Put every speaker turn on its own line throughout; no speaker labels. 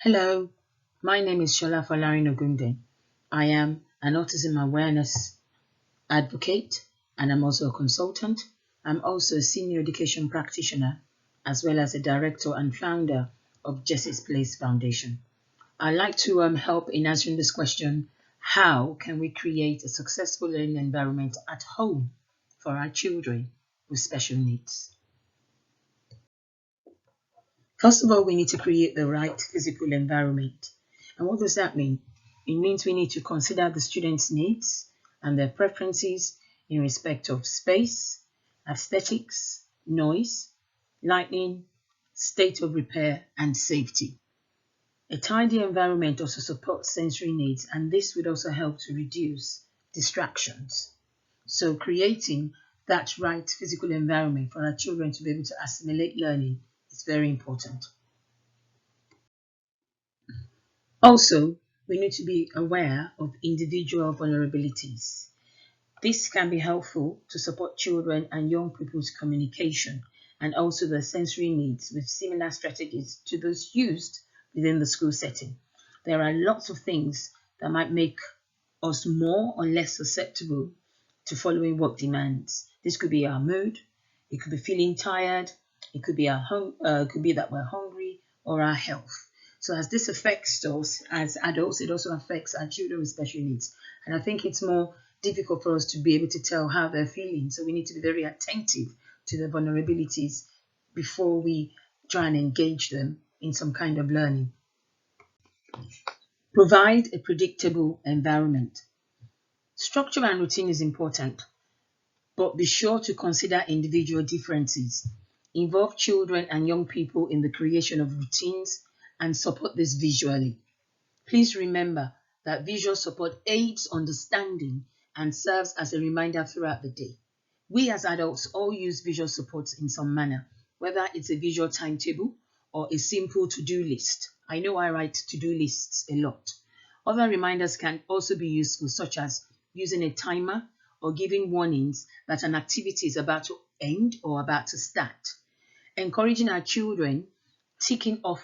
Hello, my name is Shola Folarin Ogunde. I am an autism awareness advocate and I'm also a consultant. I'm also a senior education practitioner as well as a director and founder of Jessie's Place Foundation. I'd like to help in answering this question: how can we create a successful learning environment at home for our children with special needs? First of all, we need to create the right physical environment. And what does that mean? It means we need to consider the students' needs and their preferences in respect of space, aesthetics, noise, lighting, state of repair, and safety. A tidy environment also supports sensory needs, and this would also help to reduce distractions. So creating that right physical environment for our children to be able to assimilate learning is very important. Also, we need to be aware of individual vulnerabilities. This can be helpful to support children and young people's communication and also their sensory needs with similar strategies to those used within the school setting. There are lots of things that might make us more or less susceptible to following work demands. This could be our mood, it could be feeling tired, it could be could be that we're hungry, or our health. So as this affects us as adults, it also affects our children with special needs. And I think it's more difficult for us to be able to tell how they're feeling. So we need to be very attentive to the vulnerabilities before we try and engage them in some kind of learning. Provide a predictable environment. Structure and routine is important, but be sure to consider individual differences. Involve children and young people in the creation of routines and support this visually. Please remember that visual support aids understanding and serves as a reminder throughout the day. We as adults all use visual supports in some manner, whether it's a visual timetable or a simple to-do list. I know I write to-do lists a lot. Other reminders can also be useful, such as using a timer or giving warnings that an activity is about to end or about to start. Encouraging our children ticking off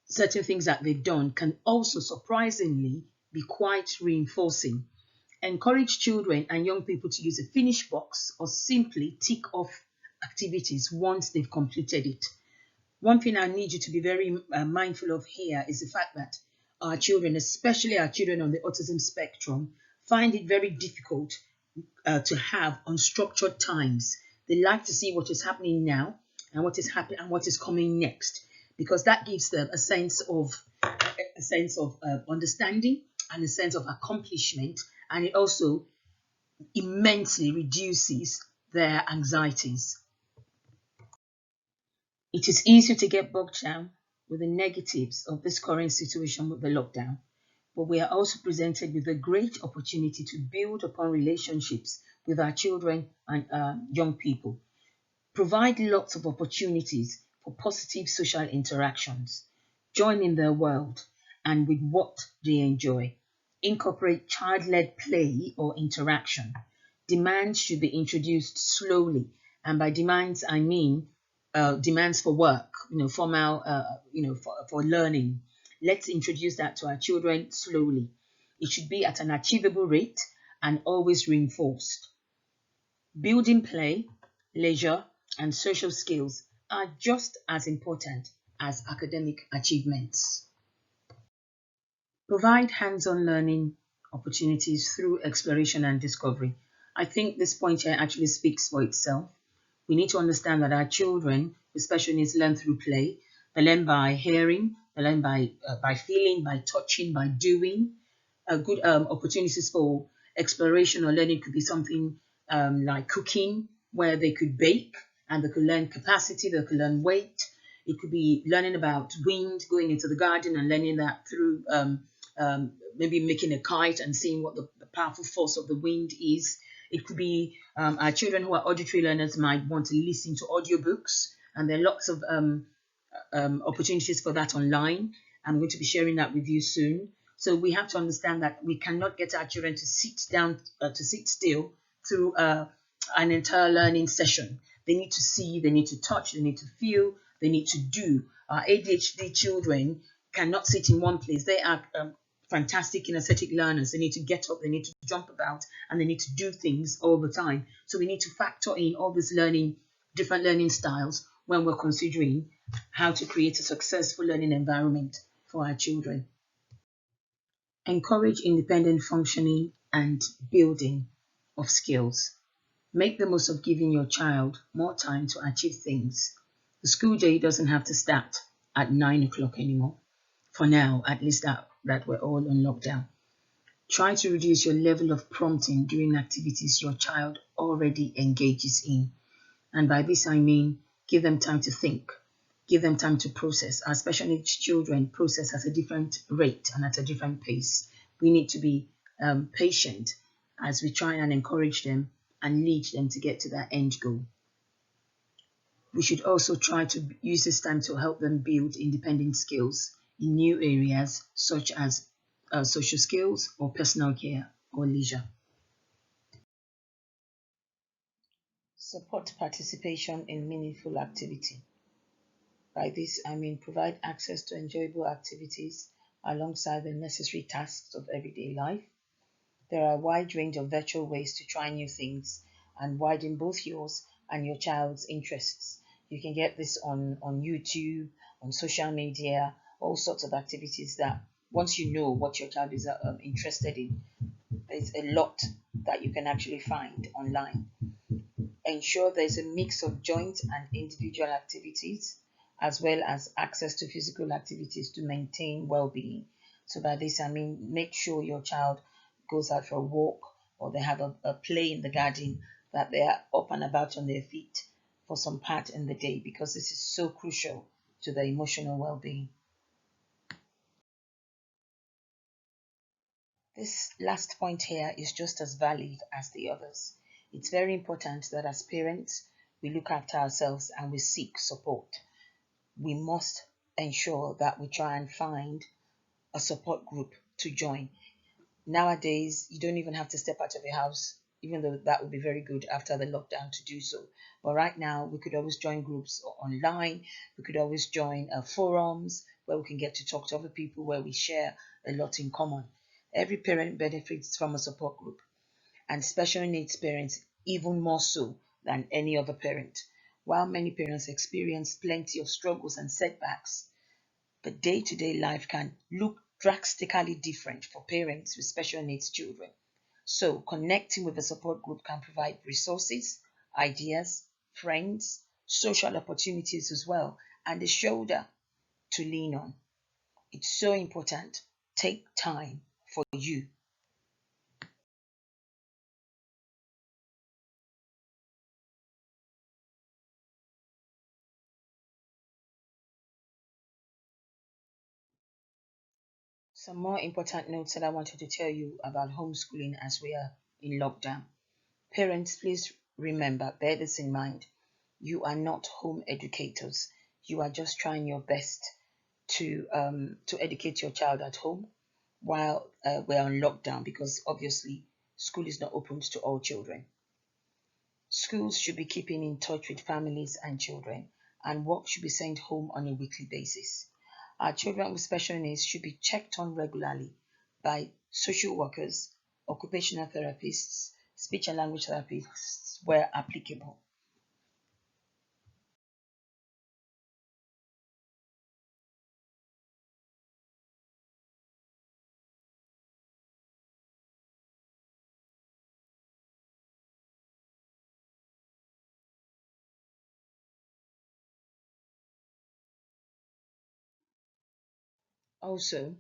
certain things that they've done can also surprisingly be quite reinforcing. Encourage children and young people to use a finish box or simply tick off activities once they've completed it. One thing I need you to be very mindful of here is the fact that our children, especially our children on the autism spectrum, find it very difficult to have unstructured times. They like to see what is happening now and what is happening and what is coming next, because that gives them a sense of understanding and a sense of accomplishment, and it also immensely reduces their anxieties. It is easy to get bogged down with the negatives of this current situation with the lockdown, but we are also presented with a great opportunity to build upon relationships with our children and young people. Provide lots of opportunities for positive social interactions. Join in their world and with what they enjoy. Incorporate child-led play or interaction. Demands should be introduced slowly, and by demands I mean demands for work, formal, for learning. Let's introduce that to our children slowly. It should be at an achievable rate and always reinforced. Building play, leisure, and social skills are just as important as academic achievements. Provide hands-on learning opportunities through exploration and discovery. I think this point here actually speaks for itself. We need to understand that our children with special needs learn through play. They learn by hearing, they learn by feeling, by touching, by doing. Good opportunities for exploration or learning could be something like cooking, where they could bake and they could learn capacity, they could learn weight. It could be learning about wind, going into the garden and learning that through maybe making a kite and seeing what the powerful force of the wind is. It could be our children who are auditory learners might want to listen to audiobooks, and there are lots of opportunities for that online. I'm going to be sharing that with you soon. So we have to understand that we cannot get our children to sit down, to sit still through an entire learning session. They need to see, they need to touch, they need to feel, they need to do. Our ADHD children cannot sit in one place. They are fantastic kinesthetic learners. They need to get up, they need to jump about, and they need to do things all the time. So we need to factor in all these different learning styles when we're considering how to create a successful learning environment for our children. Encourage independent functioning and building of skills. Make the most of giving your child more time to achieve things. The school day doesn't have to start at 9 o'clock anymore. For now, at least that we're all on lockdown. Try to reduce your level of prompting during activities your child already engages in. And by this I mean give them time to think, give them time to process. Our special needs children process at a different rate and at a different pace. We need to be patient as we try and encourage them and lead them to get to that end goal. We should also try to use this time to help them build independent skills in new areas such as social skills or personal care or leisure. Support participation in meaningful activity. By this, I mean provide access to enjoyable activities alongside the necessary tasks of everyday life. There are a wide range of virtual ways to try new things and widen both yours and your child's interests. You can get this on YouTube, on social media, all sorts of activities that once you know what your child is interested in, there's a lot that you can actually find online. Ensure there's a mix of joint and individual activities, as well as access to physical activities to maintain well-being. So by this, I mean make sure your child goes out for a walk or they have a play in the garden, that they are up and about on their feet for some part in the day, because this is so crucial to their emotional well-being. This last point here is just as valid as the others. It's very important that as parents, we look after ourselves and we seek support. We must ensure that we try and find a support group to join. Nowadays, you don't even have to step out of your house, even though that would be very good after the lockdown to do so. But right now, we could always join groups online. We could always join forums where we can get to talk to other people, where we share a lot in common. Every parent benefits from a support group, and special needs parents even more so than any other parent. While many parents experience plenty of struggles and setbacks, but day-to-day life can look drastically different for parents with special needs children. So connecting with a support group can provide resources, ideas, friends, social opportunities as well, and a shoulder to lean on. It's so important. Take time for you. Some more important notes that I wanted to tell you about homeschooling as we are in lockdown. Parents, please remember, bear this in mind. You are not home educators. You are just trying your best to educate your child at home while we're on lockdown, because obviously school is not open to all children. Schools should be keeping in touch with families and children, and work should be sent home on a weekly basis. Our children with special needs should be checked on regularly by social workers, occupational therapists, speech and language therapists where applicable. Also,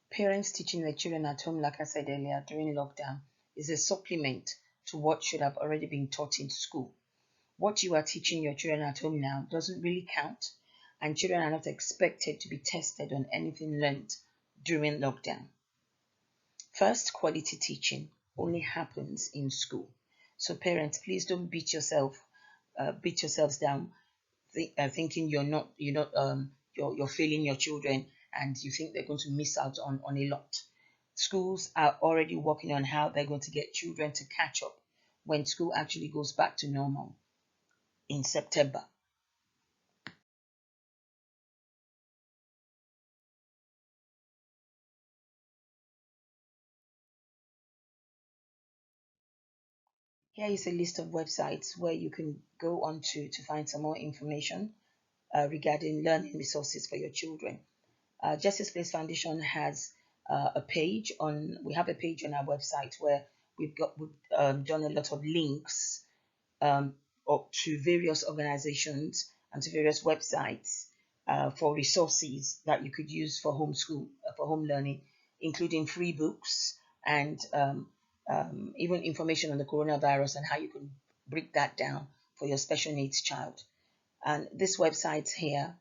parents teaching their children at home, like I said earlier, during lockdown, is a supplement to what should have already been taught in school. What you are teaching your children at home now doesn't really count, and children are not expected to be tested on anything learned during lockdown. First, quality teaching only happens in school. So parents, please don't beat yourselves down, thinking you're failing your children and you think they're going to miss out on a lot. Schools are already working on how they're going to get children to catch up when school actually goes back to normal in September. Here is a list of websites where you can go on to find some more information regarding learning resources for your children. Justice Place Foundation has we have a page on our website where we've done a lot of links um, up to various organizations and to various websites for resources that you could use for homeschool, for home learning, including free books and even information on the coronavirus and how you can break that down for your special needs child. And this website here,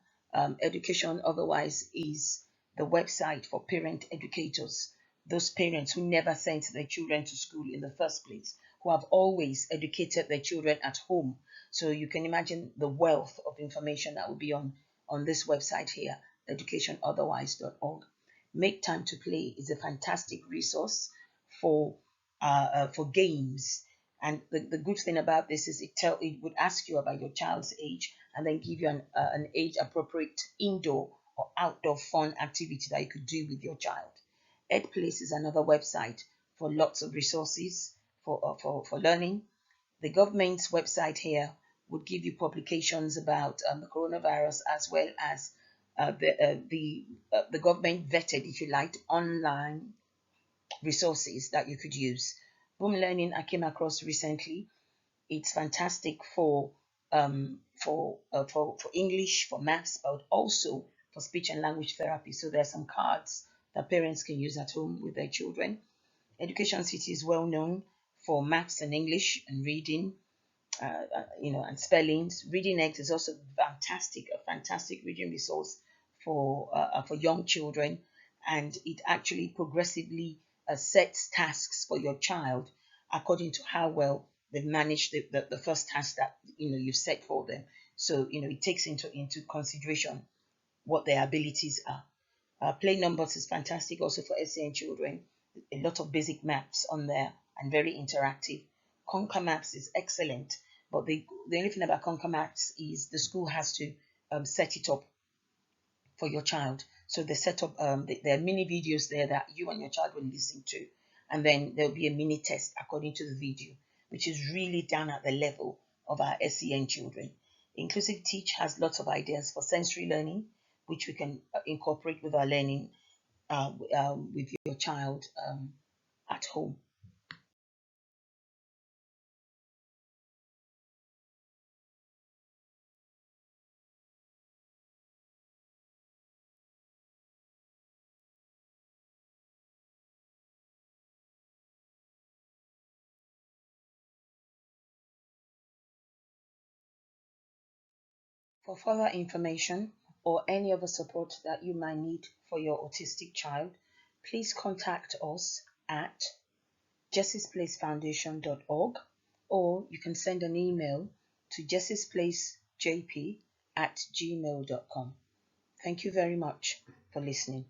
Education Otherwise, is the website for parent educators, those parents who never sent their children to school in the first place, who have always educated their children at home. So you can imagine the wealth of information that will be on this website here, educationotherwise.org. Make Time to Play is a fantastic resource for games. And the good thing about this is it would ask you about your child's age and then give you an age appropriate indoor or outdoor fun activity that you could do with your child. EdPlace is another website for lots of resources for learning. The government's website here would give you publications about the coronavirus, as well as the government vetted, if you like, online resources that you could use. Boom Learning I came across recently. It's fantastic for English, for maths, but also for speech and language therapy. So there are some cards that parents can use at home with their children. Education City is well known for maths and English and reading, and spellings. Reading Eggs is also a fantastic reading resource for young children, and it actually progressively sets tasks for your child according to how well they've managed the first task that you've set for them. So it takes into consideration what their abilities are. Play Numbers is fantastic also for SEN children. A lot of basic maps on there and very interactive. Conquer Maps is excellent, but the only thing about Conquer Maps is the school has to set it up for your child. So they set up, there are mini videos there that you and your child will listen to, and then there'll be a mini test according to the video, which is really down at the level of our SEN children. Inclusive Teach has lots of ideas for sensory learning, which we can incorporate with our learning with your child at home. For further information or any other support that you might need for your autistic child, please contact us at justiceplacefoundation.org, or you can send an email to justiceplacejp@gmail.com. Thank you very much for listening.